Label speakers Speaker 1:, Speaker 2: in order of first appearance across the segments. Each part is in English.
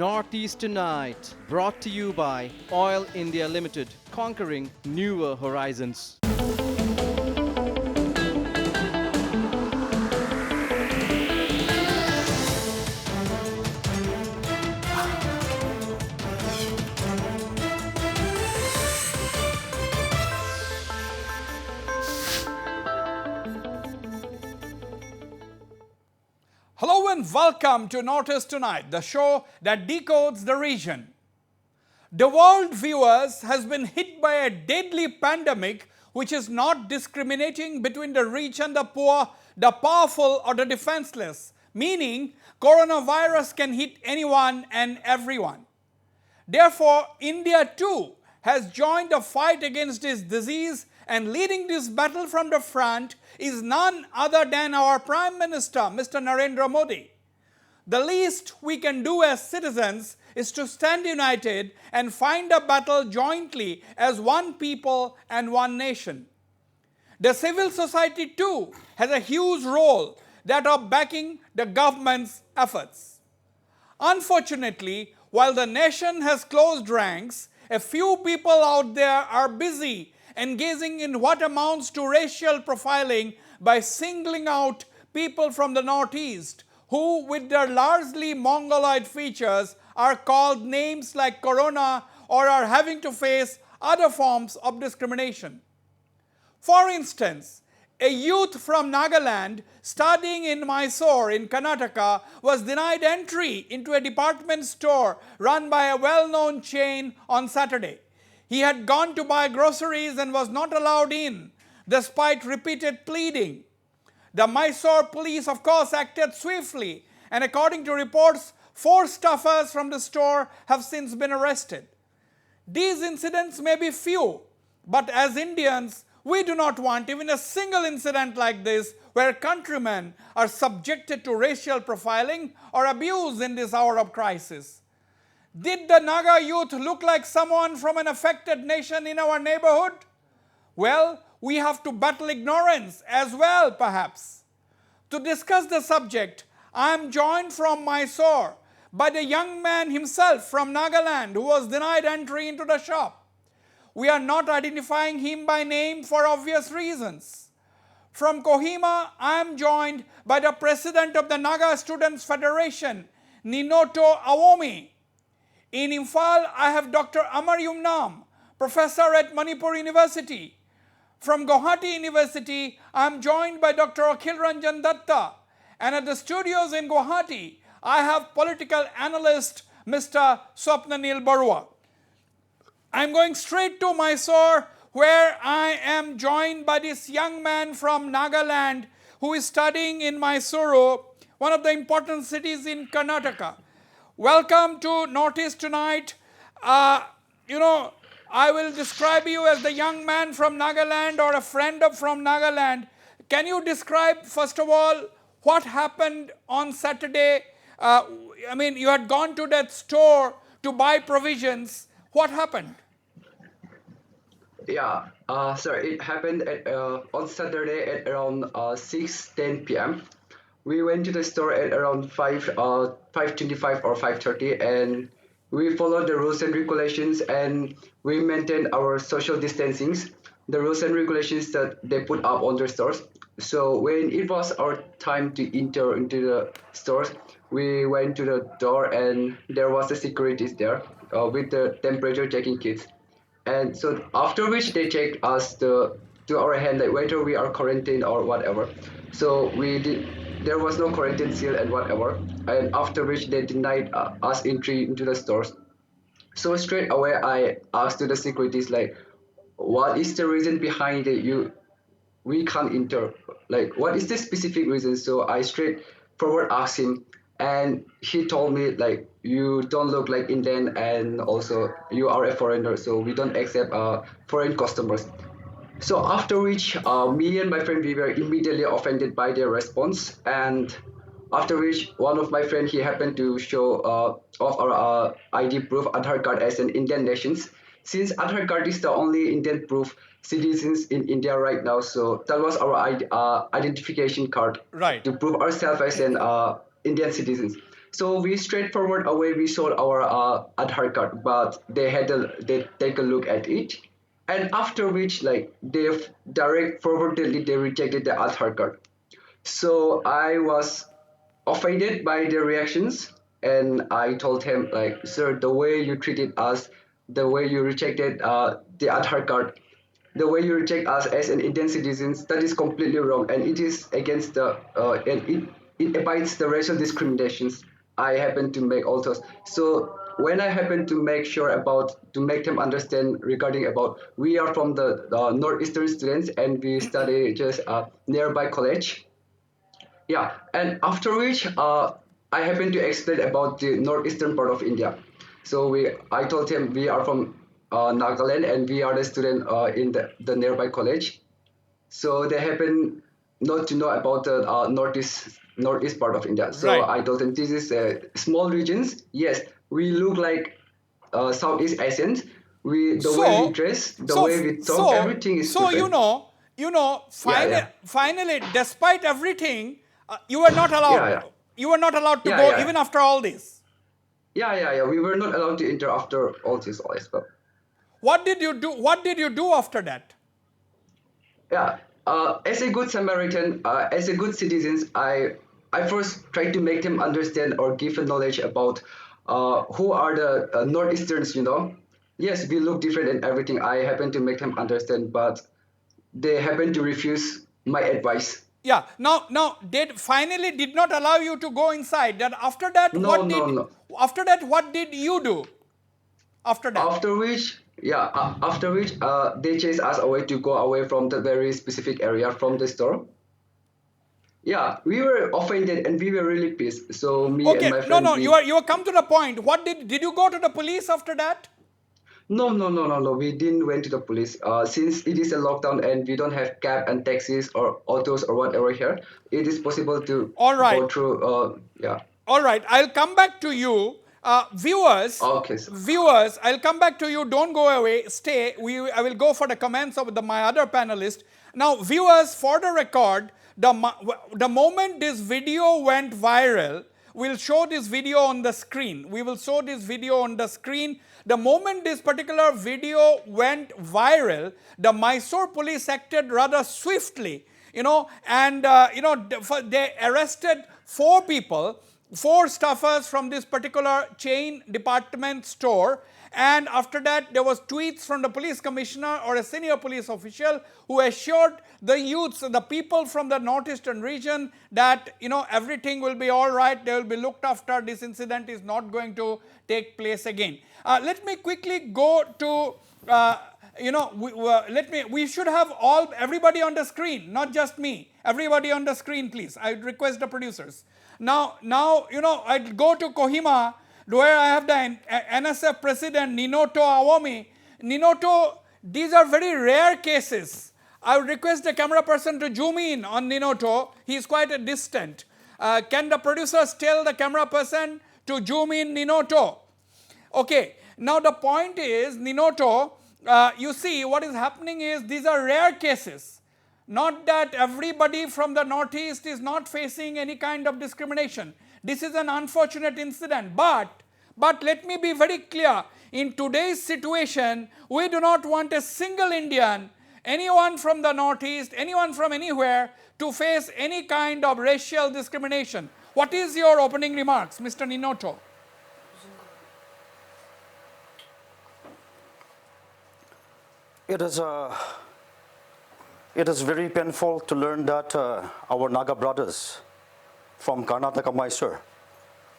Speaker 1: Northeast Tonight, brought to you by Oil India Limited, conquering newer horizons.
Speaker 2: Hello and welcome to Notice Tonight, the show that decodes the region. The world, viewers, has been hit by a deadly pandemic which is not discriminating between the rich and the poor, the powerful or the defenseless, meaning coronavirus can hit anyone and everyone. Therefore, India too has joined the fight against this disease, and leading this battle from the front is none other than our Prime Minister, Mr. Narendra Modi. The least we can do as citizens is to stand united and find a battle jointly as one people and one nation. The civil society too has a huge role that of backing the government's efforts. Unfortunately, while the nation has closed ranks, a few people out there are busy engaging in what amounts to racial profiling by singling out people from the Northeast who, with their largely Mongoloid features, are called names like Corona or are having to face other forms of discrimination. For instance, a youth from Nagaland studying in Mysore in Karnataka was denied entry into a department store run by a well-known chain on Saturday. He had gone to buy groceries and was not allowed in, despite repeated pleading. The Mysore police, of course, acted swiftly, and according to reports, 4 staffers from the store have since been arrested. These incidents may be few, but as Indians, we do not want even a single incident like this where countrymen are subjected to racial profiling or abuse in this hour of crisis. Did the Naga youth look like someone from an affected nation in our neighborhood? Well, we have to battle ignorance as well, perhaps. To discuss the subject, I am joined from Mysore by the young man himself from Nagaland who was denied entry into the shop. We are not identifying him by name for obvious reasons. From Kohima, I am joined by the president of the Naga Students Federation, Ninoto Awomi. In Imphal, I have Dr. Amar Yumnam, professor at Manipur University. From Guwahati University, I am joined by Dr. Akhil Ranjan Datta. And at the studios in Guwahati, I have political analyst Mr. Swapnanil Barua. I am going straight to Mysore, where I am joined by this young man from Nagaland who is studying in Mysuru, one of the important cities in Karnataka. Welcome to Notice Tonight. I will describe you as the young man from Nagaland or a friend from Nagaland. Can you describe, first of all, what happened on Saturday? You had gone to that store to buy provisions. What happened?
Speaker 3: Yeah, it happened on Saturday at around 6:10 p.m. We went to the store at around 5:25 or 5:30, and we followed the rules and regulations, and we maintained our social distancing, the rules and regulations that they put up on their stores. So when it was our time to enter into the stores, we went to the door, and there was the securities there with the temperature checking kits. And so after which they checked us to our hand, like whether we are quarantined or whatever. So there was no quarantine seal and whatever. And after which they denied us entry into the stores. So straight away I asked to the securities, like, what is the reason behind it? We can't enter. Like, what is the specific reason? So I straightforward asked him, and he told me, like, you don't look like Indian, and also you are a foreigner, so we don't accept foreign customers. So after which, me and my friend, we were immediately offended by their response, and after which one of my friend, he happened to show off our ID proof, Aadhaar card, as an Indian nations. Since Aadhaar card is the only Indian proof citizens in India right now, so that was our identification card,
Speaker 2: Right,
Speaker 3: to prove ourselves as an Indian citizens. So we straightforward away, we showed our Aadhaar card, but they take a look at it. And after which, like, they direct forwardedly, they rejected the Aadhaar card. So I was offended by their reactions, and I told him, like, sir, the way you treated us, the way you rejected the Aadhaar card, the way you reject us as an Indian citizens, that is completely wrong, and it is against the and it abides the racial discriminations I happen to make also. So when I happen to make sure about to make them understand regarding about we are from the northeastern students and we study just nearby college. Yeah, and after which I happen to explain about the northeastern part of India. So I told him we are from Nagaland and we are the student in the nearby college. So they happen not to know about the northeast part of India. So
Speaker 2: Right.
Speaker 3: I told them this is small regions. Yes, we look like Southeast Asians. The way we
Speaker 2: So,
Speaker 3: dress, the
Speaker 2: so,
Speaker 3: way we talk, everything is
Speaker 2: so
Speaker 3: different. Yeah, yeah.
Speaker 2: finally, despite everything, you were not allowed.
Speaker 3: Yeah, yeah.
Speaker 2: You were not allowed to
Speaker 3: Yeah,
Speaker 2: go
Speaker 3: yeah.
Speaker 2: even after all this.
Speaker 3: Yeah. We were not allowed to enter after all this as well.
Speaker 2: What did you do? What did you do after that?
Speaker 3: Yeah. As a good Samaritan, as a good citizens, I first try to make them understand or give a knowledge about who are the northeasterns. Yes, we look different and everything. I happen to make them understand, but they happen to refuse my advice.
Speaker 2: Yeah. Now, finally did not allow you to go inside. That after that,
Speaker 3: No.
Speaker 2: what did you do? After that.
Speaker 3: After which, they chase us away to go away from the very specific area from the store. Yeah, we were offended and we were really pissed. So me
Speaker 2: Okay.
Speaker 3: and my friend.
Speaker 2: No. You are come to the point. What did you go to the police after that?
Speaker 3: No. We didn't went to the police. Since it is a lockdown and we don't have cab and taxis or autos or whatever here, it is possible to
Speaker 2: All right.
Speaker 3: go through. Yeah.
Speaker 2: All right, I'll come back to you. Viewers,
Speaker 3: Okay, sir.
Speaker 2: viewers, I'll come back to you. Don't go away. Stay. I will go for the comments of my other panelists. Now, viewers, for the record, the moment this video went viral, we'll show this video on the screen. We will show this video on the screen. The moment this particular video went viral, the Mysore police acted rather swiftly, and they arrested 4 people, 4 staffers from this particular chain department store, and after that there was tweets from the police commissioner or a senior police official who assured the youths, the people from the northeastern region that everything will be all right, they will be looked after, this incident is not going to take place again. Let me quickly go to we should have everybody on the screen, not just me. Everybody on the screen, please. I request the producers. Now, I'd go to Kohima, where I have the NSF president, Ninoto Awomi. Ninoto, these are very rare cases. I would request the camera person to zoom in on Ninoto. He is quite a distant. Can the producers tell the camera person to zoom in Ninoto? Okay. Now, the point is, Ninoto, you see what is happening is these are rare cases. Not that everybody from the northeast is not facing any kind of discrimination. This is an unfortunate incident, but let me be very clear. In today's situation, we do not want a single Indian, anyone from the northeast, anyone from anywhere, to face any kind of racial discrimination. What is your opening remarks, Mr. Ninoto?
Speaker 4: It is very painful to learn that our Naga brothers from Karnataka, Mysore,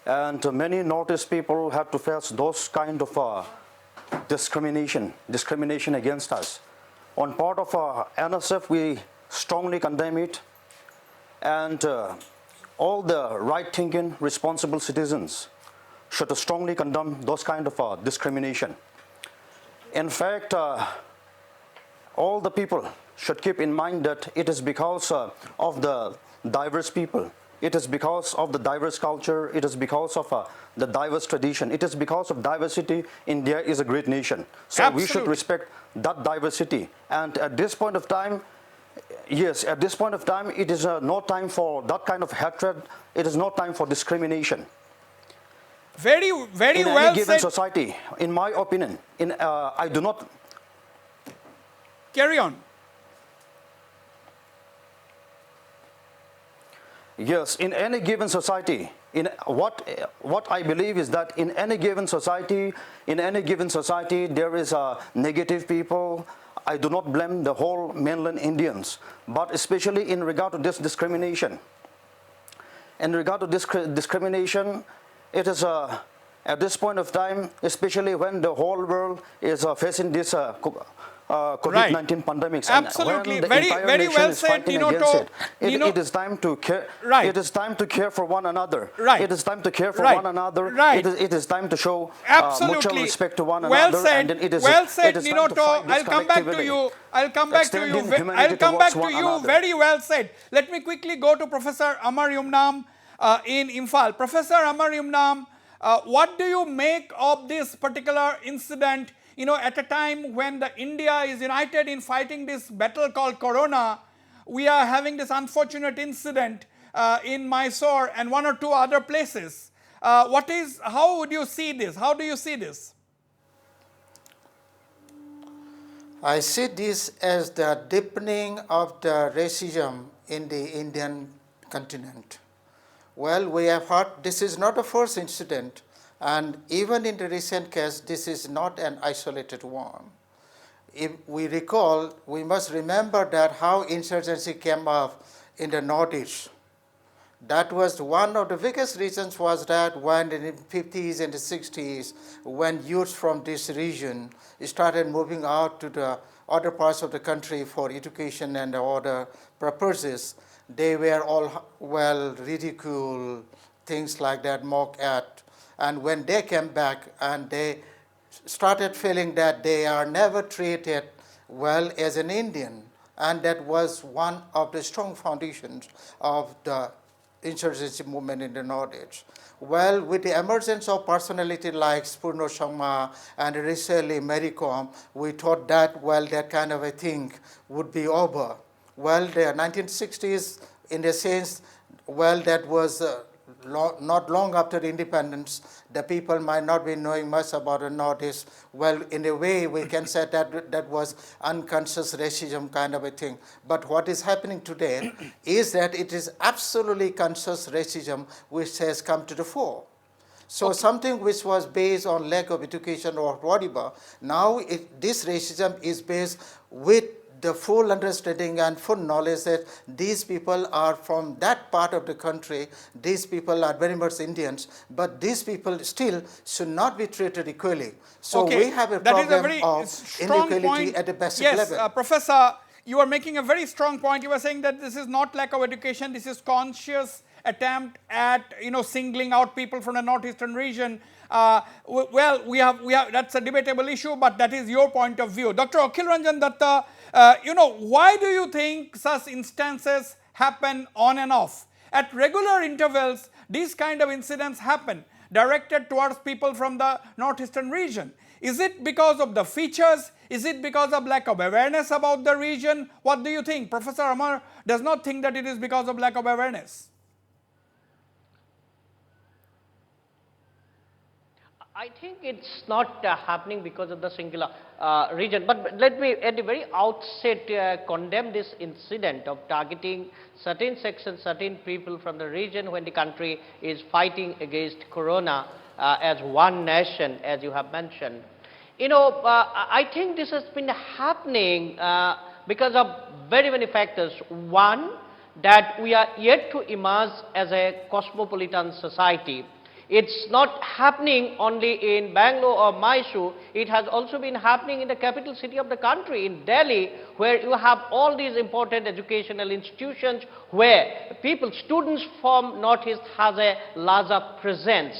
Speaker 4: and many Northeast people have to face those kind of discrimination against us. On part of NSF, we strongly condemn it, and all the right-thinking, responsible citizens should strongly condemn those kind of discrimination. In fact, all the people should keep in mind that it is because of the diverse people. It is because of the diverse culture. It is because of the diverse tradition. It is because of diversity. India is a great nation. So
Speaker 2: Absolutely.
Speaker 4: We should respect that diversity. And at this point of time, yes, at this point of time, it is no time for that kind of hatred. It is no time for discrimination.
Speaker 2: Very
Speaker 4: in
Speaker 2: well
Speaker 4: any given
Speaker 2: said.
Speaker 4: society, in my opinion, I do not.
Speaker 2: Carry on.
Speaker 4: Yes, in any given society, in what I believe is that in any given society, there is negative people. I do not blame the whole mainland Indians, but especially in regard to this discrimination. In regard to this discrimination, it is at this point of time, especially when the whole world is facing this COVID-19 pandemic,
Speaker 2: Absolutely.
Speaker 4: and when the
Speaker 2: Very
Speaker 4: entire
Speaker 2: very
Speaker 4: nation
Speaker 2: well
Speaker 4: is
Speaker 2: said,
Speaker 4: fighting against it. It is time to care.
Speaker 2: Right.
Speaker 4: It is time to care for one another.
Speaker 2: Right.
Speaker 4: It is time to care for
Speaker 2: Right.
Speaker 4: one another.
Speaker 2: Right.
Speaker 4: It is time to show
Speaker 2: Absolutely.
Speaker 4: mutual respect to one
Speaker 2: well
Speaker 4: another.
Speaker 2: said.
Speaker 4: And then it is
Speaker 2: Well said,
Speaker 4: it is time to
Speaker 2: Ninoto.
Speaker 4: fight this
Speaker 2: I'll come back to
Speaker 4: collectively.
Speaker 2: you. I'll come back to you.
Speaker 4: Extending humanity
Speaker 2: I'll come back
Speaker 4: towards
Speaker 2: to
Speaker 4: one
Speaker 2: you.
Speaker 4: another.
Speaker 2: Very well said. Let me quickly go to Professor Amar Yumnam in Imphal. Professor Amar Yumnam, what do you make of this particular incident? At a time when the India is united in fighting this battle called Corona, we are having this unfortunate incident in Mysore and one or two other places. How would you see this? How do you see this?
Speaker 5: I see this as the deepening of the racism in the Indian continent. Well, we have heard this is not a first incident, and even in the recent case, this is not an isolated one. If we recall, we must remember that how insurgency came up in the Northeast. That was one of the biggest reasons was that when in the 50s and the 60s, when youths from this region started moving out to the other parts of the country for education and other purposes, they were all ridiculed, things like that, mocked at. And when they came back and they started feeling that they are never treated well as an Indian, and that was one of the strong foundations of the insurgency movement in the Northeast. Well, with the emergence of personality like Spurno Sharma and recently Mary Kom, we thought that, that kind of a thing would be over. Well, the 1960s, in a sense, that was not long after independence. The people might not be knowing much about the Northeast. Well, in a way, we can say that was unconscious racism kind of a thing. But what is happening today is that it is absolutely conscious racism which has come to the fore. So something which was based on lack of education or whatever, now this racism is based with the full understanding and full knowledge that these people are from that part of the country, these people are very much Indians, but these people still should not be treated equally. So we have a problem of inequality at the basic level.
Speaker 2: Yes, Professor, you are making a very strong point. You are saying that this is not lack of education, this is conscious attempt at singling out people from the northeastern region. We have that's a debatable issue, but that is your point of view. Dr. Akhil Ranjan Datta, why do you think such instances happen on and off? At regular intervals, these kind of incidents happen directed towards people from the northeastern region. Is it because of the features? Is it because of lack of awareness about the region? What do you think? Professor Amar does not think that it is because of lack of awareness.
Speaker 6: I think it's not happening because of the singular region, but let me at the very outset condemn this incident of targeting certain sections, certain people from the region when the country is fighting against corona as one nation, as you have mentioned. I think this has been happening because of very many factors. One, that we are yet to emerge as a cosmopolitan society. It's not happening only in Bangalore or Mysore, it has also been happening in the capital city of the country, in Delhi, where you have all these important educational institutions where students from Northeast has a larger presence.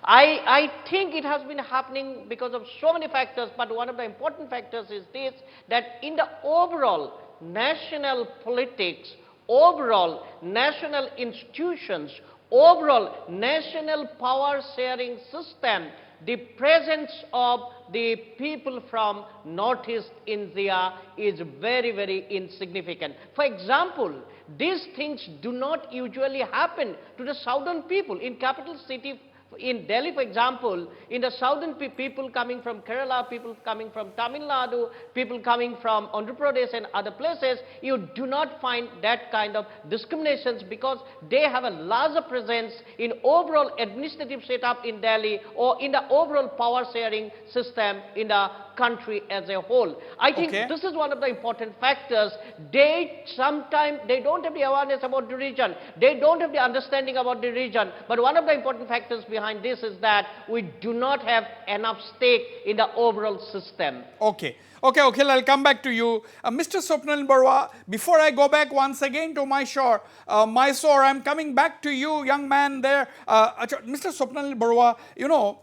Speaker 6: I think it has been happening because of so many factors, but one of the important factors is this, that in the overall national politics, overall national institutions, overall national power sharing system, the presence of the people from Northeast India is very, very insignificant. For example, these things do not usually happen to the southern people. In capital city, In Delhi, for example, in the southern people coming from Kerala, people coming from Tamil Nadu, people coming from Andhra Pradesh and other places, you do not find that kind of discriminations because they have a larger presence in overall administrative setup in Delhi or in the overall power sharing system in the country as a whole. I think
Speaker 2: Okay.
Speaker 6: this is one of the important factors. They sometimes they don't have the awareness about the region. They don't have the understanding about the region. But one of the important factors behind this is that we do not have enough stake in the overall system.
Speaker 2: Okay. Okay, Akhil, I'll come back to you. Mr. Swapnil Barua, before I go back once again to Mysore, I'm coming back to you, young man there. Mr. Swapnil Barua, you know,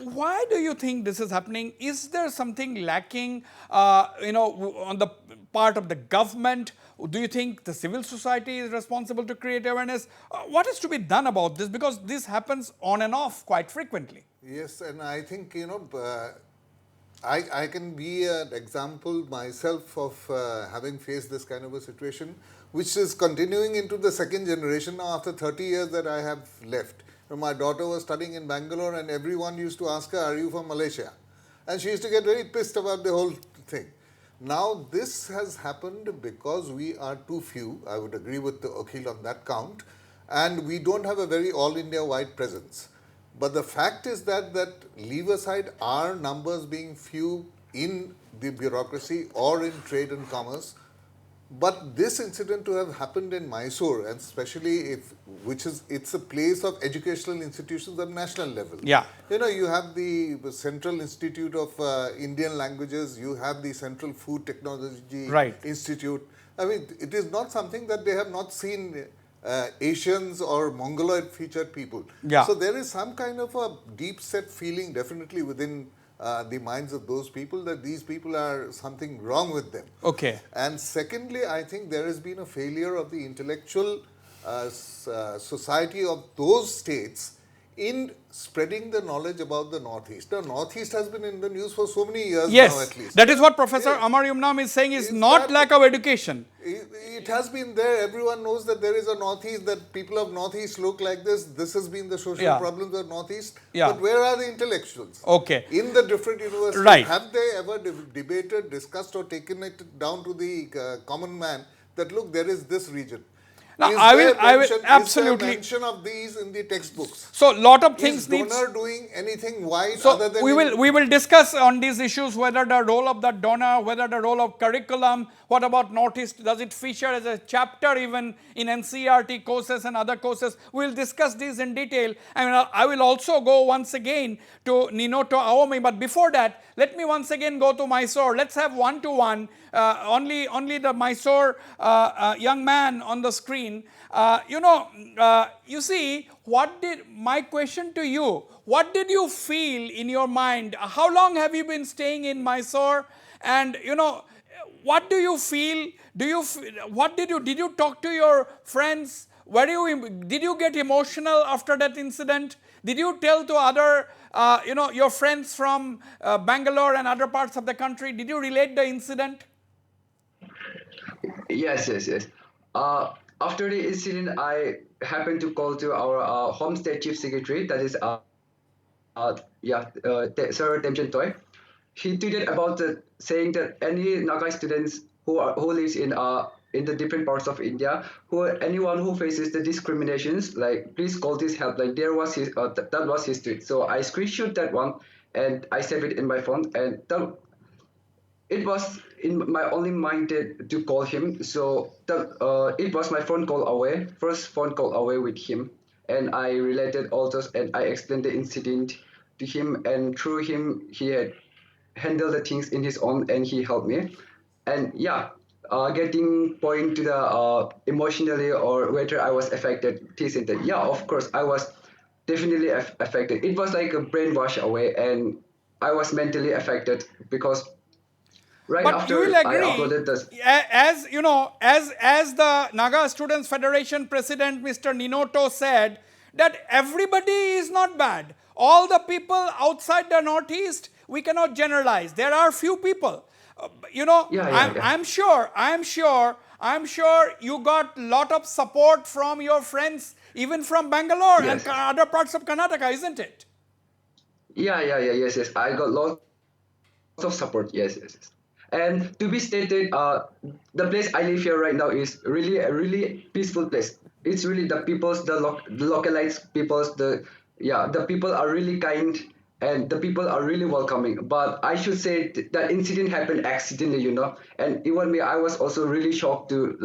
Speaker 2: why do you think this is happening? Is there something lacking, on the part of the government? Do you think the civil society is responsible to create awareness? What is to be done about this? Because this happens on and off quite frequently.
Speaker 7: Yes, and I think, I can be an example myself of having faced this kind of a situation, which is continuing into the second generation now after 30 years that I have left. My daughter was studying in Bangalore and everyone used to ask her, are you from Malaysia? And she used to get very pissed about the whole thing. Now, this has happened because we are too few. I would agree with Akhil on that count. And we don't have a very all-India-wide presence. But the fact is that leave aside our numbers being few in the bureaucracy or in trade and commerce, but this incident to have happened in Mysore, and especially it's a place of educational institutions at national level.
Speaker 2: Yeah.
Speaker 7: You have the Central Institute of Indian Languages, you have the Central Food Technology Institute. I mean, it is not something that they have not seen Asians or Mongoloid featured people.
Speaker 2: Yeah.
Speaker 7: So there is some kind of a deep set feeling definitely within the minds of those people that these people are something wrong with them.
Speaker 2: Okay.
Speaker 7: And secondly, I think there has been a failure of the intellectual society of those states in spreading the knowledge about the Northeast. The Northeast has been in the news for so many years now at least.
Speaker 2: That is what Professor Amar Yumnam is saying is not lack of education.
Speaker 7: It has been there. Everyone knows that there is a Northeast, that people of Northeast look like this. This has been the social problems of Northeast.
Speaker 2: Yeah.
Speaker 7: But where are the intellectuals?
Speaker 2: Okay.
Speaker 7: In the different universities,
Speaker 2: Right.
Speaker 7: have they ever debated, discussed or taken it down to the common man that look, there is this region?
Speaker 2: Now,
Speaker 7: Is
Speaker 2: I
Speaker 7: there
Speaker 2: will
Speaker 7: mention-
Speaker 2: absolutely.
Speaker 7: Is there mention of these in the textbooks?
Speaker 2: So, lot of
Speaker 7: Is
Speaker 2: things need.
Speaker 7: donor doing anything wide
Speaker 2: So
Speaker 7: other than
Speaker 2: we will discuss on these issues whether the role of the donor, whether the role of curriculum, what about Northeast, does it feature as a chapter even in NCERT courses and other courses? We will discuss these in detail. I will also go once again to Ninoto Aomi, but before that, let me once again go to Mysore. Let's have one-to-one, only the Mysore young man on the screen. You see, my question to you, what did you feel in your mind? How long have you been staying in Mysore? And, what do you feel? Did you talk to your friends? Did you get emotional after that incident? Did you tell to other, your friends from Bangalore and other parts of the country? Did you relate the incident?
Speaker 3: Yes. After the incident, I happened to call to our Home State Chief Secretary, that is, Sir Temchen Toy. He tweeted about saying that any Naga students who lives in the different parts of India, anyone who faces the discriminations, like please call this helpline. There was that was his tweet. So I screenshot that one and I saved it in my phone, and it was in my only mind to call him. So it was my first phone call away with him, and I related all those and I explained the incident to him, and through him he had handled the things in his own and he helped me. And getting point to the emotionally or whether I was affected, of course I was definitely affected. It was like a brainwash away, and I was mentally affected because
Speaker 2: But
Speaker 3: after
Speaker 2: you will
Speaker 3: I
Speaker 2: agree,
Speaker 3: uploaded this.
Speaker 2: as the Naga Students Federation President Mr. Ninoto said, that everybody is not bad. All the people outside the Northeast, we cannot generalize. There are few people. I'm sure you got lot of support from your friends even from Bangalore and
Speaker 3: Yes.
Speaker 2: other parts of Karnataka, isn't it?
Speaker 3: Yes. I got lots of support. Yes. And to be stated, the place I live here right now is really a really peaceful place. It's really the people's, the localized people's, the people are really kind and the people are really welcoming. But I should say that incident happened accidentally, and even me, I was also really shocked to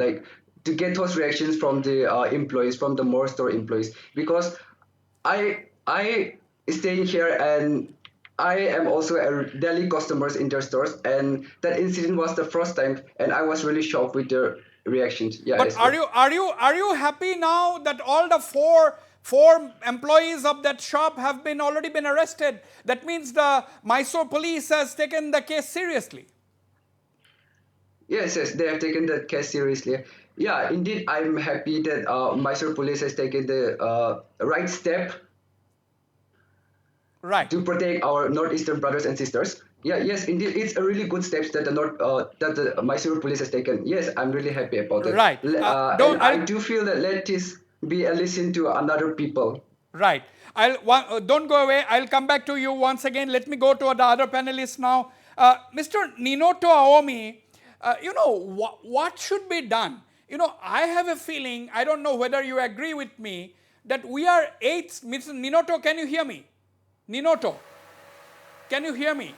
Speaker 3: get those reactions from the employees, from the more store employees, because I staying here and I am also a daily customers in their stores, and that incident was the first time, and I was really shocked with their reactions. Yeah,
Speaker 2: But
Speaker 3: as
Speaker 2: are
Speaker 3: well.
Speaker 2: you happy now that all the four employees of that shop have already been arrested? That means the Mysore police has taken the case seriously.
Speaker 3: Yes, they have taken the case seriously. Yeah, indeed, I'm happy that Mysore police has taken the right step
Speaker 2: Right.
Speaker 3: to protect our northeastern brothers and sisters. Yeah, yes, indeed, it's a really good steps that the Mysore police has taken. Yes, I'm really happy about it.
Speaker 2: Right.
Speaker 3: And I do feel that let this be a listen to another people.
Speaker 2: Right. Don't go away. I'll come back to you once again. Let me go to the other panelists now. Mr. Ninoto Aomi, what should be done? I have a feeling, I don't know whether you agree with me, that we are eighth. Mr. Ninoto, can you hear me? Ninoto, can you hear me?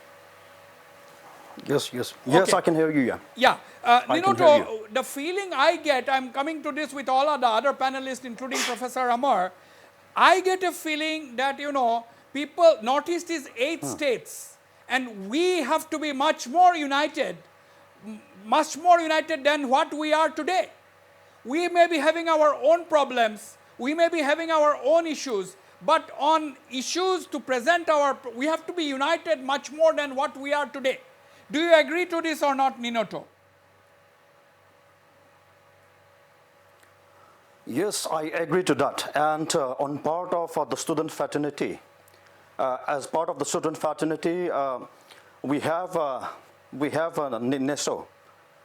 Speaker 4: Yes,
Speaker 2: Okay.
Speaker 4: I can hear you, yeah.
Speaker 2: Yeah,
Speaker 4: I can hear
Speaker 2: Ninoto, the feeling I get, I'm coming to this with all of the other panelists, including Professor Amar, I get a feeling that, Northeast is 8 states, and we have to be much more united than what we are today. We may be having our own problems, we may be having our own issues, but on issues to present we have to be united much more than what we are today. Do you agree to this or not, Ninoto?
Speaker 4: Yes, I agree to that. And on part of the student fraternity, as part of the student fraternity, we have NESO,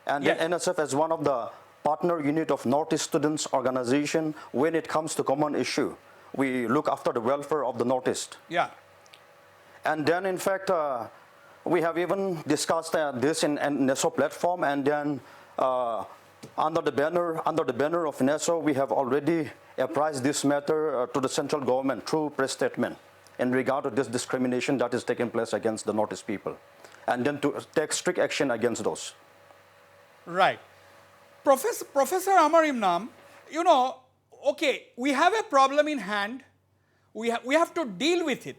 Speaker 4: and
Speaker 2: Yes.
Speaker 4: then NSF as one of the partner unit of Northeast Students Organization. When it comes to common issue, we look after the welfare of the Northeast.
Speaker 2: Yeah.
Speaker 4: And then, in fact, we have even discussed this in NESO platform, and then under the banner of NESO, we have already apprised this matter to the central government through press statement in regard to this discrimination that is taking place against the Northeast people, and then to take strict action against those.
Speaker 2: Right. Professor Amar Imnam, okay, we have a problem in hand. We have to deal with it.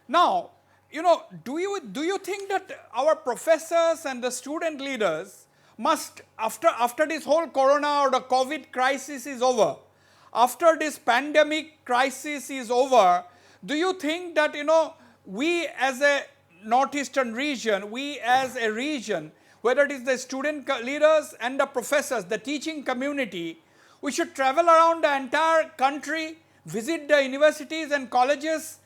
Speaker 2: Now, do you think that our professors and the student leaders must, after this whole corona or the COVID crisis is over, after this pandemic crisis is over, do you think that, we as a northeastern region, we as a region, whether it is the student leaders and the professors, the teaching community, we should travel around the entire country, visit the universities and colleges,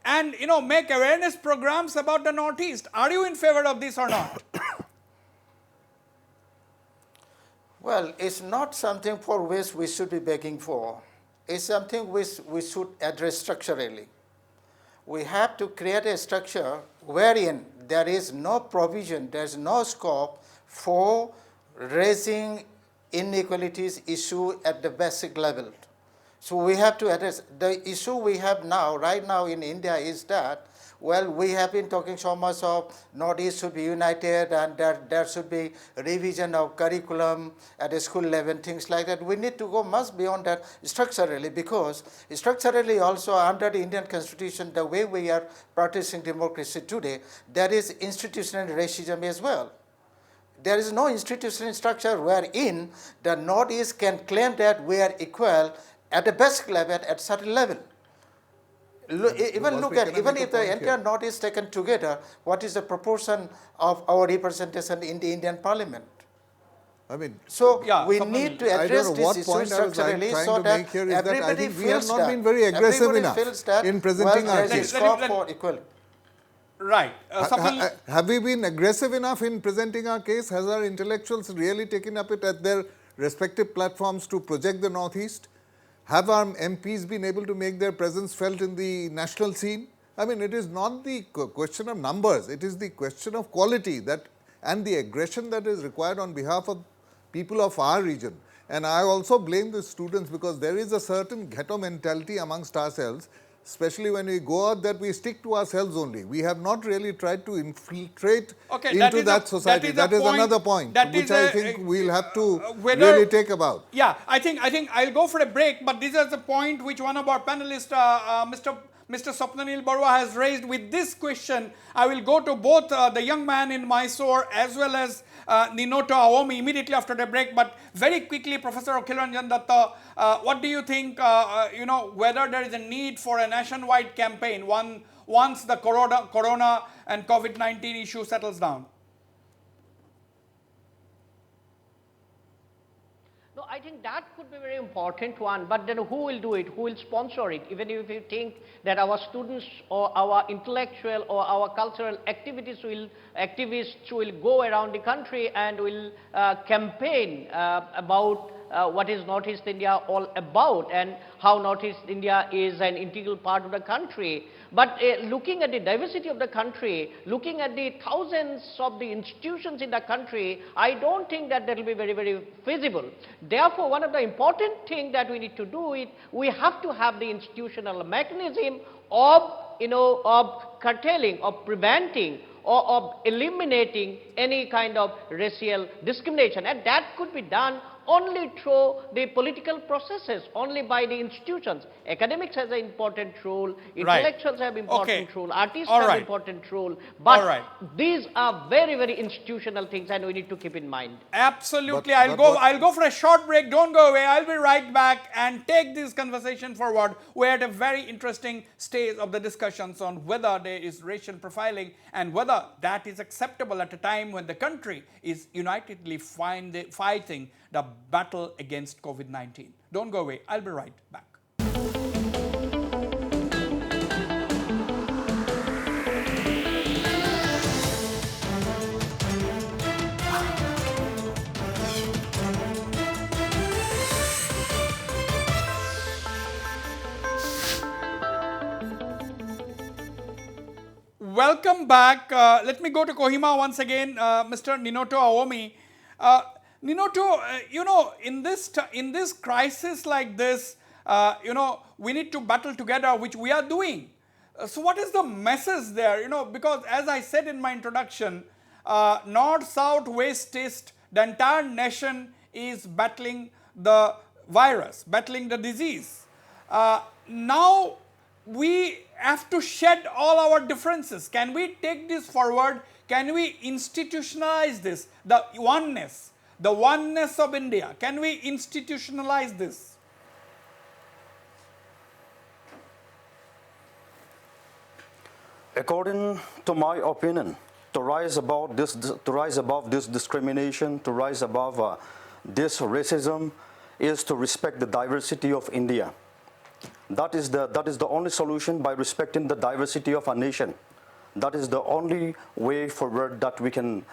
Speaker 2: and make awareness programs about the Northeast? Are you in favor of this or not?
Speaker 5: Well, it's not something for which we should be begging for. It's something which we should address structurally. We have to create a structure wherein there is no provision, there is no scope for raising inequalities issue at the basic level. So we have to address the issue we have now, right now in India, is that, well, we have been talking so much of Northeast should be united and there should be revision of curriculum at the school level, things like that. We need to go much beyond that structurally, because structurally also under the Indian Constitution, the way we are practicing democracy today, there is institutional racism as well. There is no institutional structure wherein the Northeast can claim that we are equal at the basic level, at certain level. Even if the entire North is taken together, what is the proportion of our representation in the Indian Parliament?
Speaker 7: I mean,
Speaker 5: So
Speaker 2: Yeah,
Speaker 5: we
Speaker 2: someone-
Speaker 5: need to
Speaker 7: I
Speaker 5: address
Speaker 7: don't know what
Speaker 5: this issue
Speaker 7: point I was trying
Speaker 5: structurally so
Speaker 7: to
Speaker 5: that
Speaker 7: make here is that I
Speaker 5: everybody
Speaker 7: think we have
Speaker 5: feels
Speaker 7: not
Speaker 5: that,
Speaker 7: been very aggressive
Speaker 5: everybody
Speaker 7: enough
Speaker 5: feels that,
Speaker 7: in presenting
Speaker 5: well,
Speaker 7: our
Speaker 5: there is
Speaker 7: case.
Speaker 5: scope for equality.
Speaker 2: Right.
Speaker 7: Have we been aggressive enough in presenting our case? Has our intellectuals really taken up it at their respective platforms to project the Northeast? Have our MPs been able to make their presence felt in the national scene? I mean, it is not the question of numbers, it is the question of quality that and the aggression that is required on behalf of people of our region. And I also blame the students because there is a certain ghetto mentality amongst ourselves, especially when we go out, that we stick to ourselves only. We have not really tried to infiltrate into that society. That is another point, which I think we'll have to really take about.
Speaker 2: Yeah, I think I'll go for a break, but this is the point which one of our panelists, Mr. Swapnanil Barua, has raised with this question. I will go to both the young man in Mysore as well as Ninoto Awomi immediately after the break. But very quickly, Professor Akhilanjan Datta, what do you think, whether there is a need for a nationwide campaign once the corona and COVID-19 issue settles down?
Speaker 6: No, I think that could be a very important one, but then who will do it? Who will sponsor it? Even if you think that our students or our intellectual or our cultural activists will go around the country and will campaign about what is Northeast India all about and how Northeast India is an integral part of the country. But looking at the diversity of the country, looking at the thousands of the institutions in the country, I don't think that will be very, very feasible. Therefore, one of the important things that we need to do is we have to have the institutional mechanism of curtailing, of preventing, or of eliminating any kind of racial discrimination, and that could be done only through the political processes, only by the institutions. Academics has an important role, intellectuals have important role, artists have important role, but these are very, very institutional things and we need to keep in mind.
Speaker 2: Absolutely. I'll go for a short break. Don't go away. I'll be right back and take this conversation forward. We're at a very interesting stage of the discussions on whether there is racial profiling and whether that is acceptable at a time when the country is unitedly fighting the battle against COVID-19. Don't go away. I'll be right back. Welcome back. Let me go to Kohima once again, Mr. Ninoto Awomi. Ninoto, in this crisis like this, we need to battle together, which we are doing. So what is the message there? Because as I said in my introduction, north, south, west, east, the entire nation is battling the virus, battling the disease. Now we have to shed all our differences. Can we take this forward? Can we institutionalize this? The oneness of India. Can we institutionalize this?
Speaker 4: According to my opinion, to rise above this discrimination, to rise above this racism, is to respect the diversity of India. That is the only solution, by respecting the diversity of our nation. That is the only way forward that we can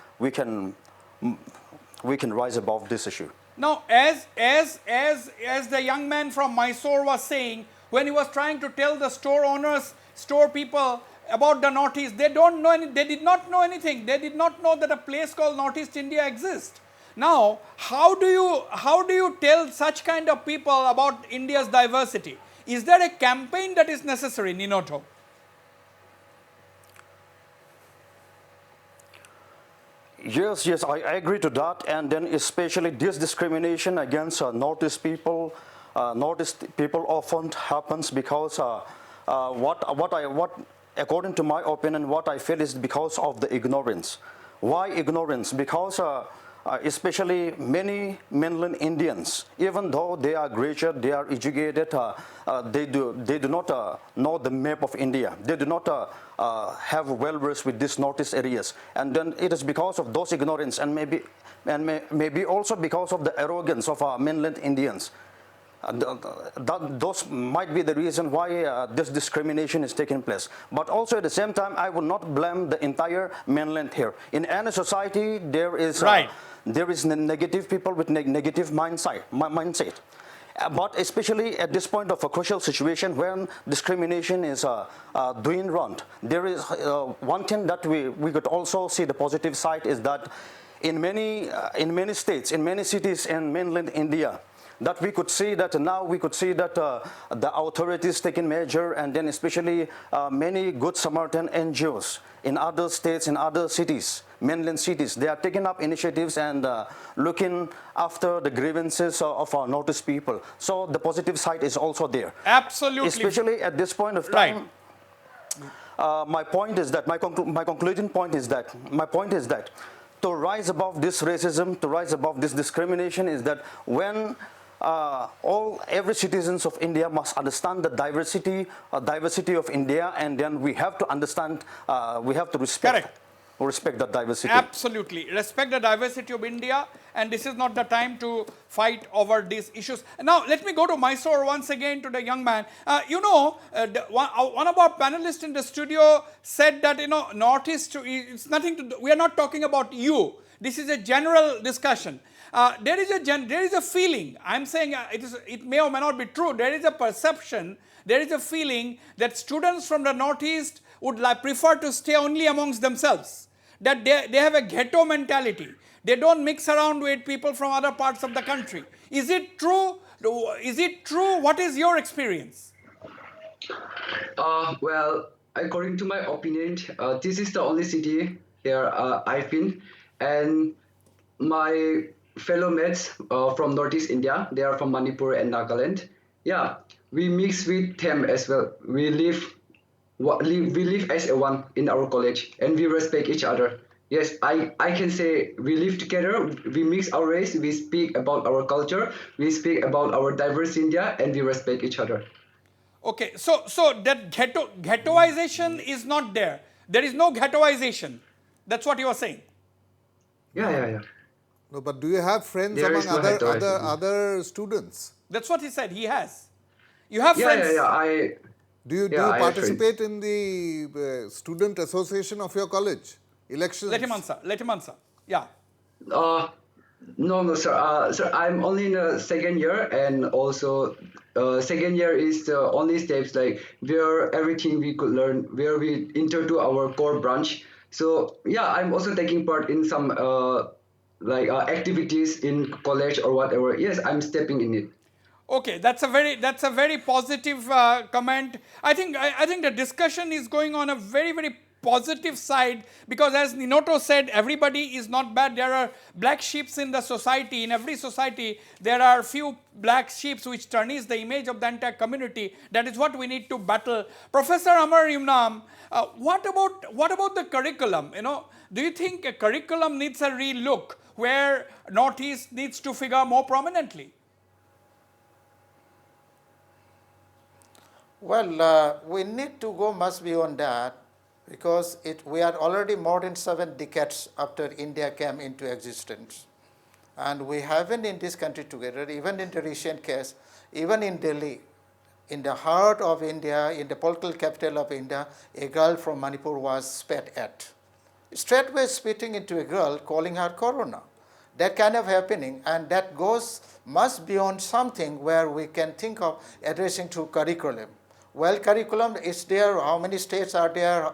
Speaker 4: rise above this issue.
Speaker 2: Now, as the young man from Mysore was saying, when he was trying to tell the store owners, store people about the Northeast, they did not know anything. They did not know that a place called Northeast India exists. Now, how do you tell such kind of people about India's diversity? Is there a campaign that is necessary, Ninoto?
Speaker 4: Yes, I agree to that, and then especially this discrimination against Northeast people often happens because according to my opinion, what I feel is because of the ignorance. Why ignorance? Because especially many mainland Indians, even though they are graduate, they are educated, they do not know the map of India. They do not have well-versed with these Northeast areas, and then it is because of those ignorance, and maybe also because of the arrogance of mainland Indians. Those might be the reason why this discrimination is taking place. But also at the same time, I will not blame the entire mainland here. In any society, there is negative people with negative mindset. But especially at this point of a crucial situation when discrimination is doing round, there is one thing that we could also see the positive side is that in many states, in many cities in mainland India, that we could see that now we could see that the authorities taking measure, and then especially many Good Samaritan NGOs in other states, in other cities, mainland cities, they are taking up initiatives and looking after the grievances of our Northeast people. So the positive side is also there.
Speaker 2: Absolutely.
Speaker 4: Especially at this point of time. My point is that my concluding point is that to rise above this racism, to rise above this discrimination, is that when every citizens of India must understand the diversity of India, and then we have to understand, we have to respect that diversity.
Speaker 2: Absolutely. Respect the diversity of India, and this is not the time to fight over these issues. Now, let me go to Mysore once again to the young man. One of our panelists in the studio said that, Northeast, it's nothing to do, we are not talking about you. This is a general discussion. There is a feeling, I'm saying it may or may not be true, there is a perception, there is a feeling that students from the Northeast would prefer to stay only amongst themselves. That they have a ghetto mentality. They don't mix around with people from other parts of the country. Is it true? Is it true? What is your experience?
Speaker 3: Well, according to my opinion, this is the only city here I've been, and my fellow mates from Northeast India, they are from Manipur and Nagaland. Yeah, we mix with them as well. We live as a one in our college, and we respect each other. Yes, I can say we live together, we mix our race, we speak about our culture, we speak about our diverse India, and we respect each other.
Speaker 2: Okay, so that ghettoization is not there. There is no ghettoization. That's what you are saying.
Speaker 3: Yeah.
Speaker 7: No, but do you have friends
Speaker 3: There
Speaker 7: among
Speaker 3: is no
Speaker 7: other students?
Speaker 2: That's what he said. He has. You have friends.
Speaker 3: Yeah.
Speaker 7: Do you
Speaker 3: I have
Speaker 7: participate in the student association of your college? Elections?
Speaker 2: Let him answer. Yeah.
Speaker 3: No, sir. Sir, I'm only in the second year, and also second year is the only steps like where everything we could learn, where we enter to our core branch. So yeah, I'm also taking part in some activities in college or whatever. Yes, I'm stepping in it.
Speaker 2: Okay, that's a very positive comment. I think the discussion is going on a very, very positive side, because as Ninoto said, everybody is not bad. There are black sheeps in the society. In every society, there are few black sheeps which tarnish the image of the entire community. That is what we need to battle. Professor Amar Yumnam, what about the curriculum? Do you think a curriculum needs a relook where Northeast needs to figure more prominently?
Speaker 5: Well, we need to go much beyond that, because we are already more than 7 decades after India came into existence. And we haven't in this country together, even in the recent case, even in Delhi, in the heart of India, in the political capital of India, a girl from Manipur was spat at. Straightway spitting into a girl, calling her Corona. That kind of happening, and that goes much beyond something where we can think of addressing through curriculum. Well, curriculum is there. How many states are there?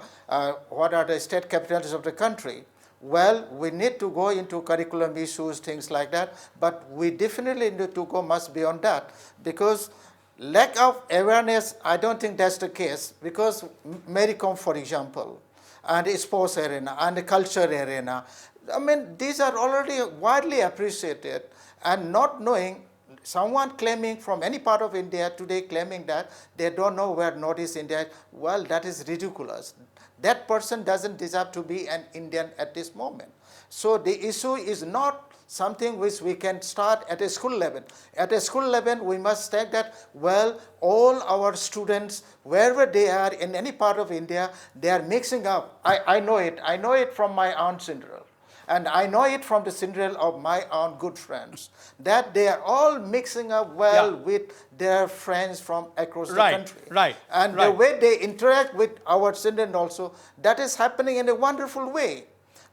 Speaker 5: What are the state capitals of the country? Well, we need to go into curriculum issues, things like that. But we definitely need to go much beyond that, because lack of awareness, I don't think that's the case. Because Mary Kom, for example, and the sports arena and the culture arena, I mean, these are already widely appreciated, and not knowing. Someone claiming from any part of India today, claiming that they don't know where Northeast India is, well, that is ridiculous. That person doesn't deserve to be an Indian at this moment. So the issue is not something which we can start at a school level. At a school level, we must take that, well, all our students, wherever they are in any part of India, they are mixing up. I know it. I know it from my aunt Cinderella. And I know it from the Cinderella of my own good friends, that they are all mixing up well with their friends from across the country. And the way they interact with our Cinderella also, that is happening in a wonderful way.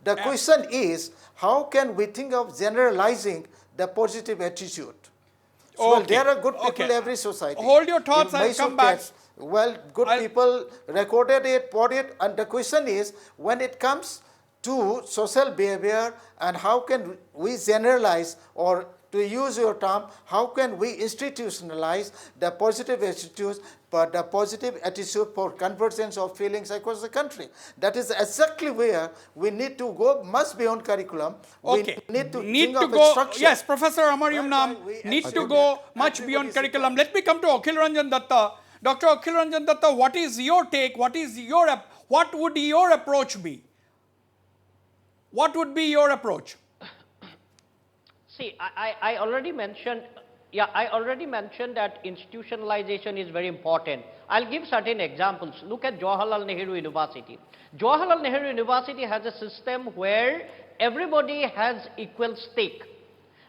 Speaker 5: The question is, how can we think of generalizing the positive attitude? Well,
Speaker 2: Okay.
Speaker 5: there are good people
Speaker 2: Okay.
Speaker 5: in every society.
Speaker 2: Hold your thoughts,
Speaker 5: In
Speaker 2: I'll
Speaker 5: Mysore
Speaker 2: come back.
Speaker 5: case, well, good
Speaker 2: I'll-
Speaker 5: people recorded it, put it, and the question is, when it comes to social behavior and how can we generalize, or to use your term, how can we institutionalize the positive attitudes, but the positive attitude for convergence of feelings across the country. That is exactly where we need to go much beyond curriculum.
Speaker 2: Okay.
Speaker 5: We need to
Speaker 2: Need
Speaker 5: think
Speaker 2: to
Speaker 5: of a
Speaker 2: go,
Speaker 5: structure.
Speaker 2: yes, Professor Amar
Speaker 5: whereby
Speaker 2: Yumnam,
Speaker 5: we
Speaker 2: need to
Speaker 5: ensure
Speaker 2: go
Speaker 5: that
Speaker 2: much
Speaker 5: everybody
Speaker 2: beyond
Speaker 5: is
Speaker 2: curriculum.
Speaker 5: equal.
Speaker 2: Let me come to Akhil Ranjan Datta. Dr. Akhil Ranjan Datta, what is your take? What would your approach be? What would be your approach?
Speaker 6: See, I already mentioned, I already mentioned that institutionalization is very important. I'll give certain examples. Look at Jawaharlal Nehru University. Jawaharlal Nehru University has a system where everybody has equal stake.